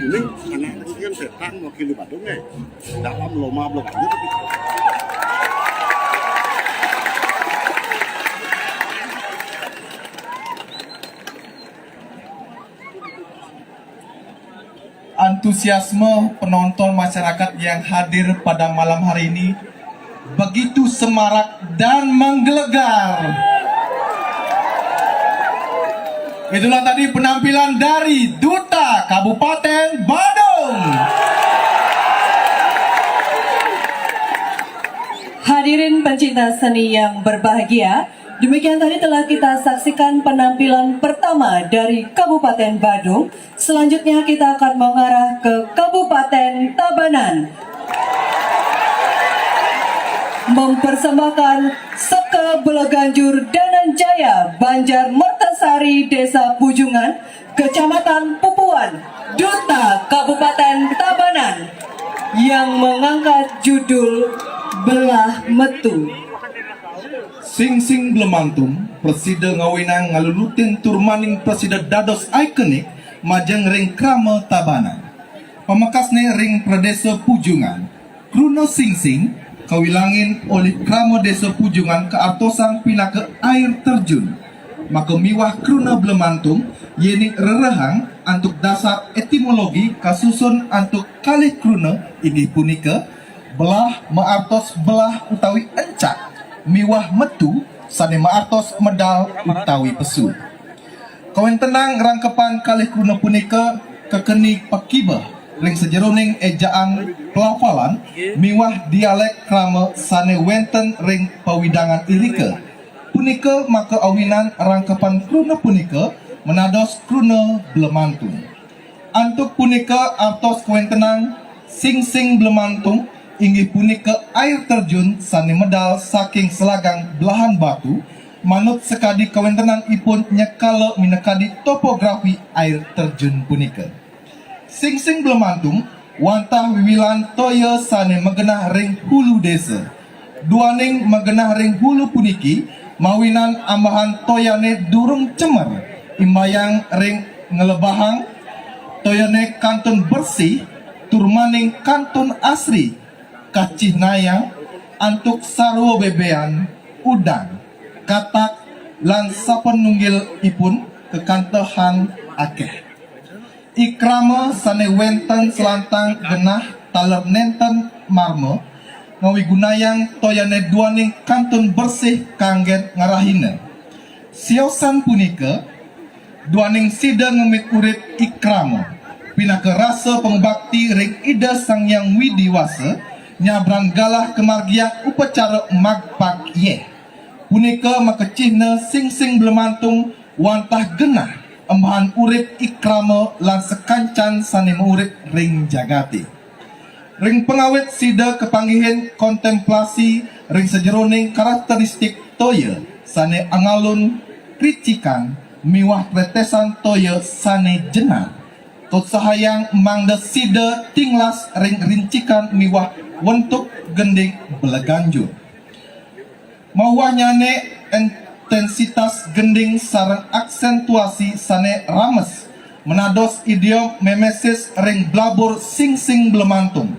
Ini anak kan setan mewakili Badung dalam lomba blok aja tapi antusiasme penonton masyarakat yang hadir pada malam hari ini begitu semarak dan menggelegar. Itulah tadi penampilan dari Duta Kabupaten Badung. Hadirin pencinta seni yang berbahagia, demikian tadi telah kita saksikan penampilan pertama dari Kabupaten Badung. Selanjutnya kita akan mengarah ke Kabupaten Tabanan, mempersembahkan Seka Beleganjur Dananjaya Banjar Mertasari Desa Pujungan, Kecamatan Pupuan, Duta Kabupaten Tabanan, yang mengangkat judul Belah Metu. Sing Blemantum, presida ngawinang ngalulutin turmaning presida dados ikonik majeng ring krama Tabanan. Pemekasne ring Pradesa Pujungan. Kruna Sing kawilangin oleh krama desa Pujungan ke atosan pinaka air terjun. Maka miwah kruna Blemantum yeni rerehang antuk dasar etimologi kasusun antuk kalih kruna ini punika belah maartos belah utawi encak, miwah metu sane maartos medal utawi pesu. Kawan tenang rangkepan kalih kruna punika kekeni pakibah ring sejeroning ejaan pelafalan miwah dialek krama sane wenten ring pawidangan irika. Punika maka awinan rangkepan kruna punika menados kruna Blemantung. Antuk punika artos kawan tenang sing Blemantung inggih punika air terjun sane medal saking selagang belahan batu manut sekadi kawentenan ipun nyekala minekadi topografi air terjun punika. Sing Blemantung wantah wiwilan toya sane megenah ring hulu desa. Duaning megenah ring hulu puniki mawinan ambahan toyane durung cemer imbayang ring ngelebahang toyane kantun bersih turmaning kantun asri kacih nayang antuk sarwa bebean udang katak lan sapenunggil ipun kekantehan akeh. Ikrama sane wenten selantang genah taler nenten marmo ngawi gunayang toyane duaning kantun bersih kangget ngarahina. Siosan punika duaning sida ngemit urip ikrama pinaka rasa pengbakti ring ida sang yang widiwasa nyabran galah kemargian upacara magpak ye. Punika makecihna sing Blemantung wantah genah embahan urip ikrama lan sekancan sane urip ring jagati. Ring pengawet sida kepanggihan kontemplasi ring sejeroning karakteristik toya sane angalun kricikan miwah pretesan toya sane jenar. Tot sahayang mangda sida tinglas ring rincikan miwah wentuk gending beleganjur. Mawahnyane intensitas gending sareng aksentuasi sane rames menados idiom memesis ring blabur sing Blemantung.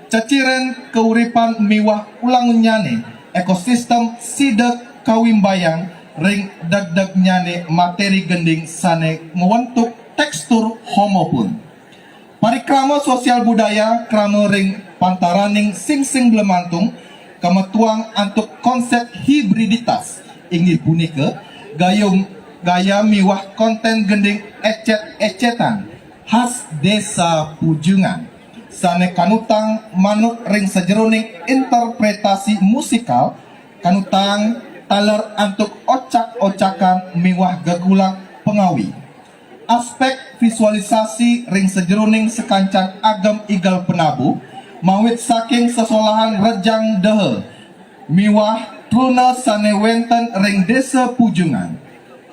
Ceciren keuripan miwah ulangunyane ekosistem sida kawimbayang ring dag nyane materi gending sane ngewentuk tekstur homo pun. Parikrama sosial budaya krama ring pantaraning sing Blemantung kametuang antuk konsep hibriditas inggih punika gaya miwah konten gending ecet-ecetan khas desa Pujungan sane kanutang manut ring sejeroning interpretasi musikal kanutang taler antuk ocak-ocakan miwah gegulang pengawi. Aspek visualisasi ring sejeroning sekancan agam igal penabuh mawit saking sesolahan rejang dehe miwah truna sane wenten ring desa Pujungan.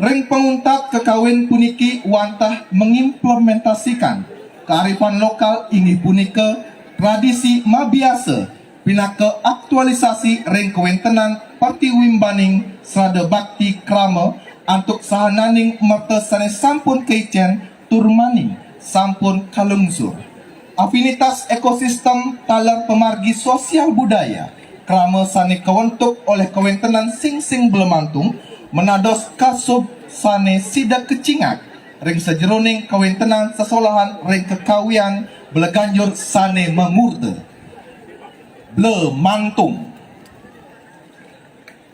Ring penguntat kekawin puniki wantah mengimplementasikan kearifan lokal inggih punika tradisi mabiasa pinaka aktualisasi ring kewentenan partiwimbaning srada bakti krama antuk sahananing merta sane sampun keicen turmaning sampun kalungsur. Afinitas ekosistem taler pemargi sosial budaya krama sane kawentuk oleh kawentenan sing Blemantung menados kasub sane sida kecingak ring sejeroning kawentenan sesolahan ring kekawian beleganjur sane memurte. Blemantung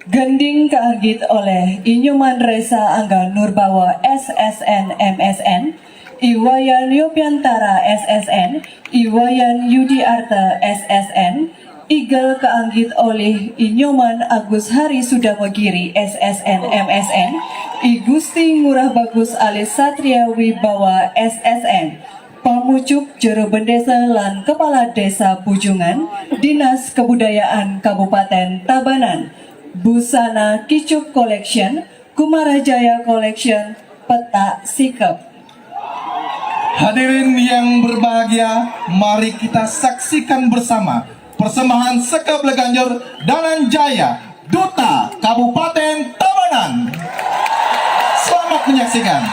Gending keanggit oleh Inyuman Resa Angga Nurbawa SSN MSN, Iwayan Yopiantara SSN, Iwayan Yudi Arta SSN, Igel keanggit oleh Inyuman Agus Hari Sudamogiri SSN MSN, I Gusti Ngurah Bagus alias Satria Wibawa SSN, Pamucuk Jero Bendesa lan Kepala Desa Pujungan, Dinas Kebudayaan Kabupaten Tabanan, Busana Kicuk Collection, Kumarajaya Collection, Peta Sikap. Hadirin yang berbahagia, mari kita saksikan bersama persembahan Sekap Beleganjur Dananjaya, Duta Kabupaten Tabanan. Selamat menyaksikan.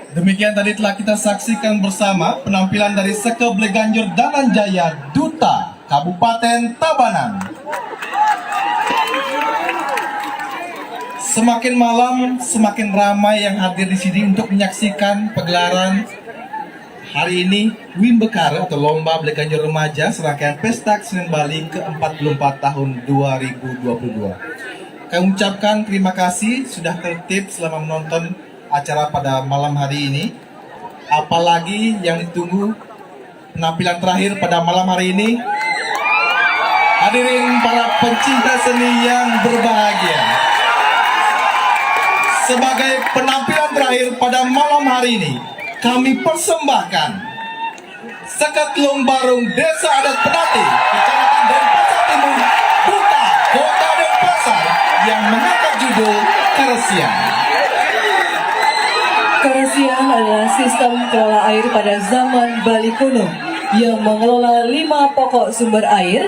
Demikian tadi telah kita saksikan bersama penampilan dari Seke Bleganjur Dananjaya Duta Kabupaten Tabanan. Semakin malam, semakin ramai yang hadir di sini untuk menyaksikan pegelaran hari ini Wimbekare atau Lomba Bleganjur Remaja serangkaian Pesta Kesenian Bali ke-44 tahun 2022. Kami ucapkan terima kasih sudah tertib selama menonton acara pada malam hari ini. Apalagi yang ditunggu penampilan terakhir pada malam hari ini. Hadirin para pencinta seni yang berbahagia, sebagai penampilan terakhir pada malam hari ini, kami persembahkan Seketlung Barung Desa Adat Penati, Kecamatan Denpasar Timur, Buta, Kota Denpasar, yang mengangkat judul Karesian. Karesian adalah sistem kelola air pada zaman Bali kuno yang mengelola 5 pokok sumber air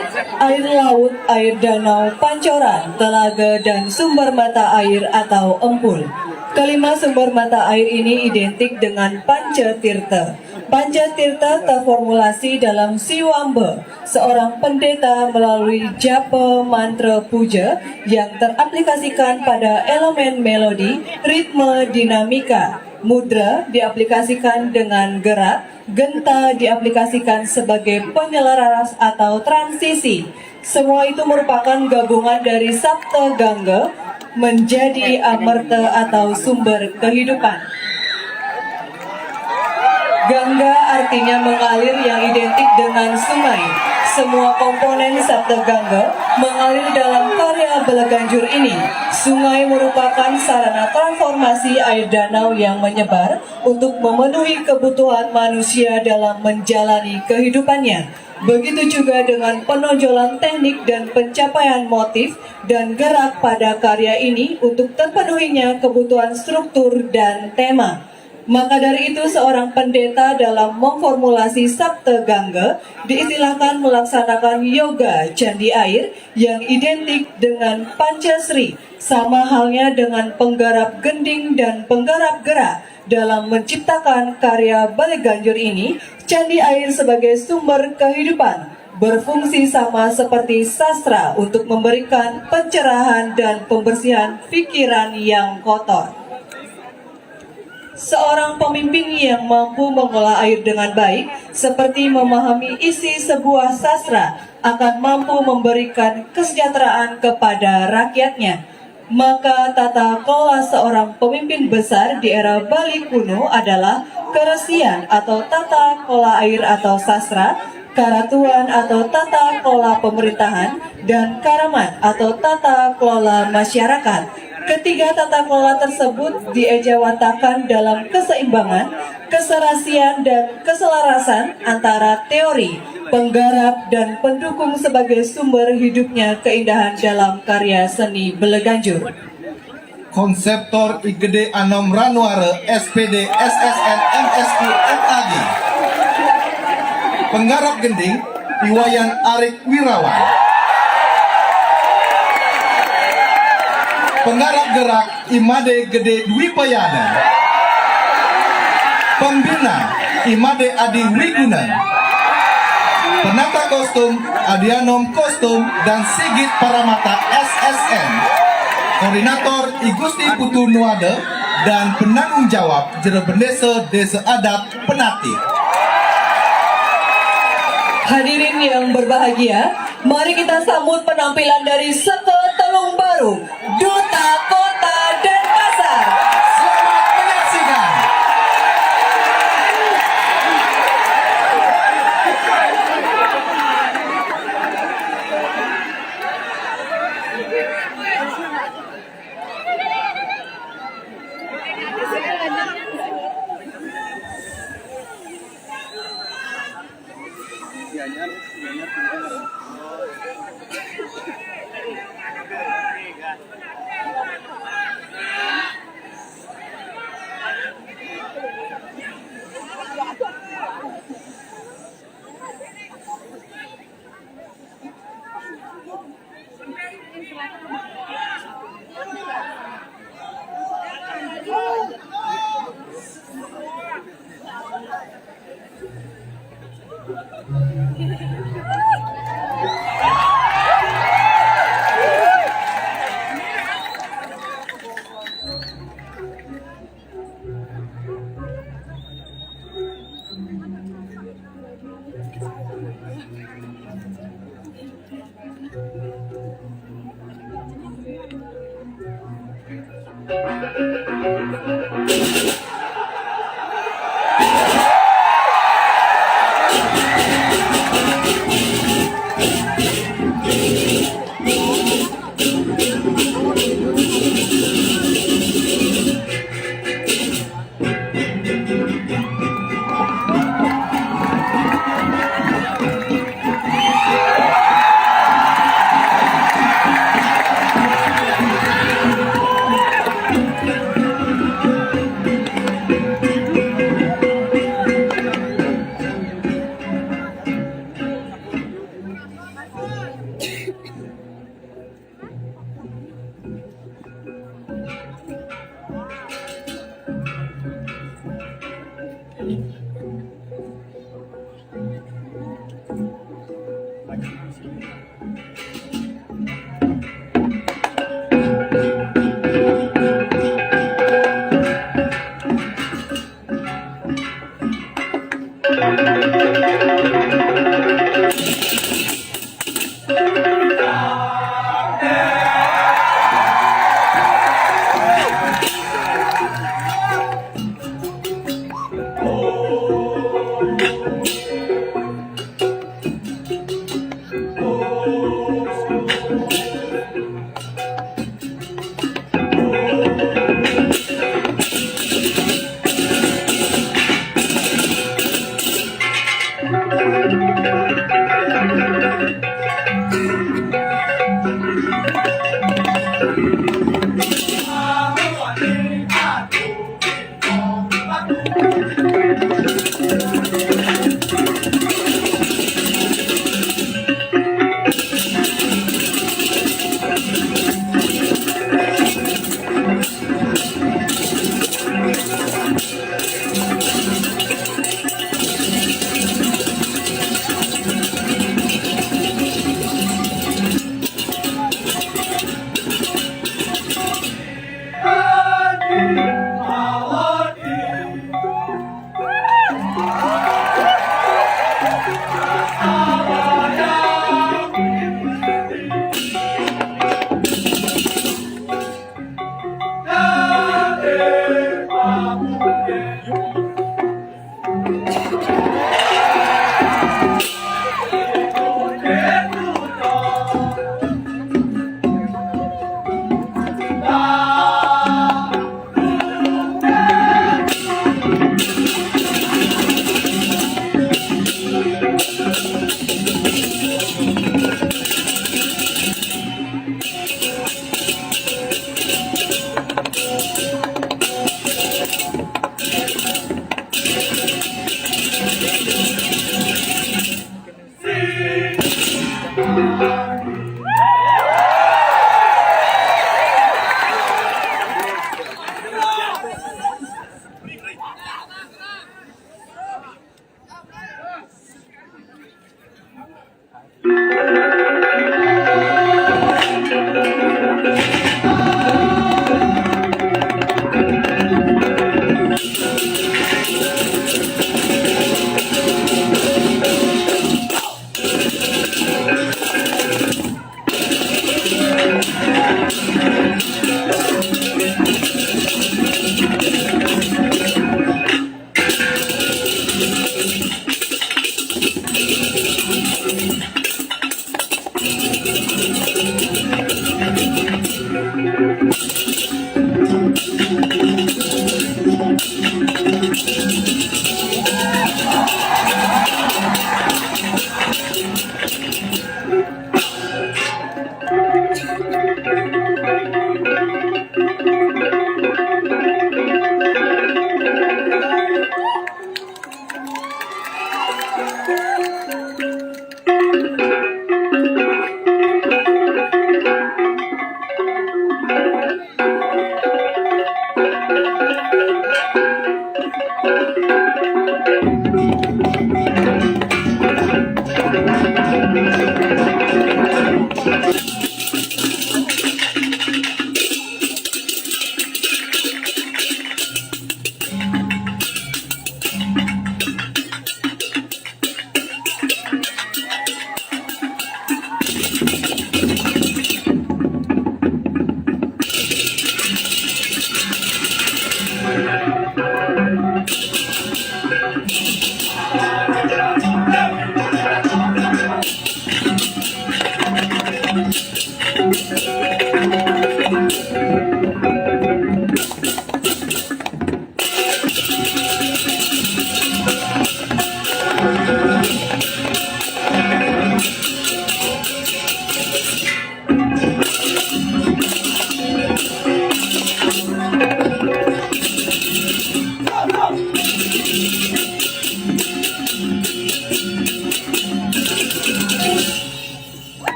laut, air danau, pancoran, telaga, dan sumber mata air atau empul. Kelima sumber mata air ini identik dengan Pancatirta. Pancatirta terformulasi dalam Siwambe, seorang pendeta melalui japa mantra puja yang teraplikasikan pada elemen melodi, ritme, dinamika. Mudra diaplikasikan dengan gerak, genta diaplikasikan sebagai penyelaras atau transisi. Semua itu merupakan gabungan dari Sapta Gangga menjadi amerta atau sumber kehidupan. Gangga artinya mengalir yang identik dengan sungai. Semua komponen Sabta Gangga mengalir dalam karya Beleganjur ini. Sungai merupakan sarana transformasi air danau yang menyebar untuk memenuhi kebutuhan manusia dalam menjalani kehidupannya. Begitu juga dengan penonjolan teknik dan pencapaian motif dan gerak pada karya ini untuk terpenuhinya kebutuhan struktur dan tema. Maka dari itu seorang pendeta dalam memformulasi Sabta Gangga diistilahkan melaksanakan yoga candi air yang identik dengan Pancasri, sama halnya dengan penggarap gending dan penggarap gerak. Dalam menciptakan karya Baleganjur ini, candi air sebagai sumber kehidupan berfungsi sama seperti sastra untuk memberikan pencerahan dan pembersihan pikiran yang kotor. Seorang pemimpin yang mampu mengolah air dengan baik, seperti memahami isi sebuah sastra, akan mampu memberikan kesejahteraan kepada rakyatnya. Maka tata kelola seorang pemimpin besar di era Bali kuno adalah keresian atau tata kelola air atau sastra, karatuan atau tata kelola pemerintahan, dan karaman atau tata kelola masyarakat. Ketiga tata kelola tersebut diejawantahkan dalam keseimbangan, keserasian, dan keselarasan antara teori, penggarap, dan pendukung sebagai sumber hidupnya keindahan dalam karya seni Beleganjur. Konseptor IGD Anom Ranuare SPD SSN MSI MAG. Penggarap gending Iwayan Arik Wirawan. Penggarap gerak Imade Gede Dwi Payana. Pembina Imade Adi Wigunan. Penata kostum Adianom Kostum dan Sigit Paramata SSN. Koordinator Igusti Putu Nuade dan penanggung jawab Jero Bendesa Desa Adat Penati. Hadirin yang berbahagia, mari kita sambut penampilan dari Seke Telung Baru, Duta Kota Denpasar. Selamat menyaksikan.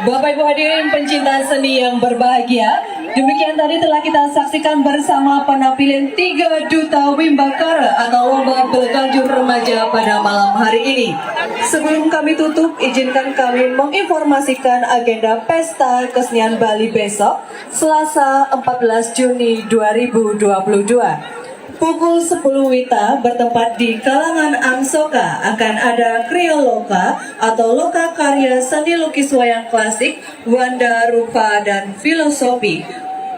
Bapak Ibu hadirin pencinta seni yang berbahagia, demikian tadi telah kita saksikan bersama penampilan 3 duta Wimbakara atau lomba berganjur remaja pada malam hari ini. Sebelum kami tutup, izinkan kami menginformasikan agenda Pesta Kesenian Bali besok, Selasa 14 Juni 2022. Pukul 10 WITA bertempat di Kalangan Angsoka akan ada Krioloka atau Loka Karya Seni Lukis Wayang Klasik, Wanda Rupa dan Filosofi.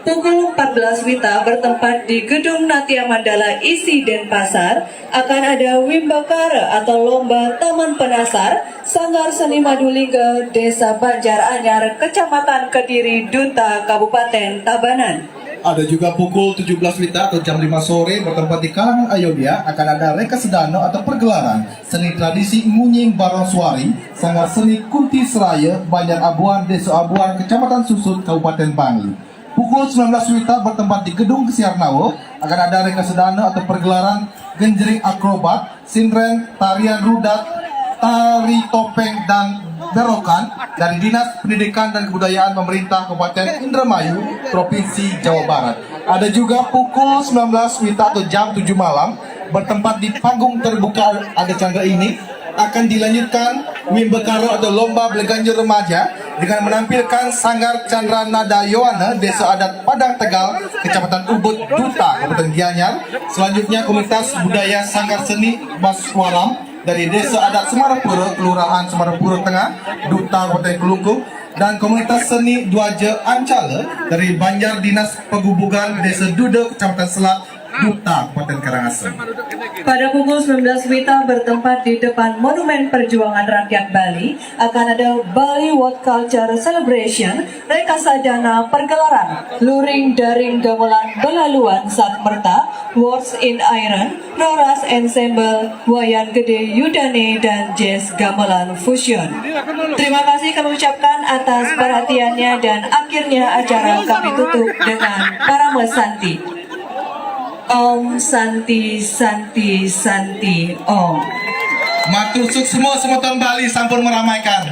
Pukul 14 WITA bertempat di Gedung Natya Mandala Isi Denpasar akan ada Wimbakara atau Lomba Taman Penasar, Sanggar Seni Madulingga, Desa Banjar Anyar, Kecamatan Kediri, Dunta, Kabupaten Tabanan. Ada juga pukul 17 WITA atau jam 5 sore bertempat di Kalangan Ayodhya akan ada Reka Sedano atau pergelaran seni tradisi Ngunying Barongsuari, Sanggar Seni Kunti Seraya, Banjar Abuan, Desa Abuan, Kecamatan Susut, Kabupaten Bangli. Pukul 19 WITA bertempat di Gedung Kesiarnawo akan ada Reka Sedano atau pergelaran Genjering Akrobat, Sinren, Tarian Rudat, Tari Topeng dan Berokan dari Dinas Pendidikan dan Kebudayaan Pemerintah Kabupaten Indramayu, Provinsi Jawa Barat. Ada juga pukul 19 WITA atau jam 7 malam bertempat di panggung terbuka Aga Chandra ini akan dilanjutkan Wimbakara atau Lomba Berganjur Remaja dengan menampilkan Sanggar Chandra Nada Yowana, Desa Adat Padang Tegal, Kecamatan Ubud, Duta, Kabupaten Gianyar. Selanjutnya Komunitas Budaya Sanggar Seni Baswaram dari Desa Adat Semarapura, Kelurahan Semarapura Tengah, Duta, Kabupaten Kelungkung, dan Komunitas Seni Dwaja Ancala dari Banjar Dinas Pegubugan Desa Duda, Kecamatan Selat, Duta, Kabupaten Karangasem. Pada pukul 19 WITA bertempat di depan Monumen Perjuangan Rakyat Bali akan ada Bali World Culture Celebration, Rekasadana Pergelaran, Luring Daring Gamelan Belaluan Sakmerta, Words in Iron, Noras Ensemble, Wayan Gede Yudane, dan Jazz Gamelan Fusion. Terima kasih kami ucapkan atas perhatiannya dan akhirnya acara kami tutup dengan Parama Santi. Om Santi Santi Santi Om. Matur suk semua tahun Bali sampun meramaikan.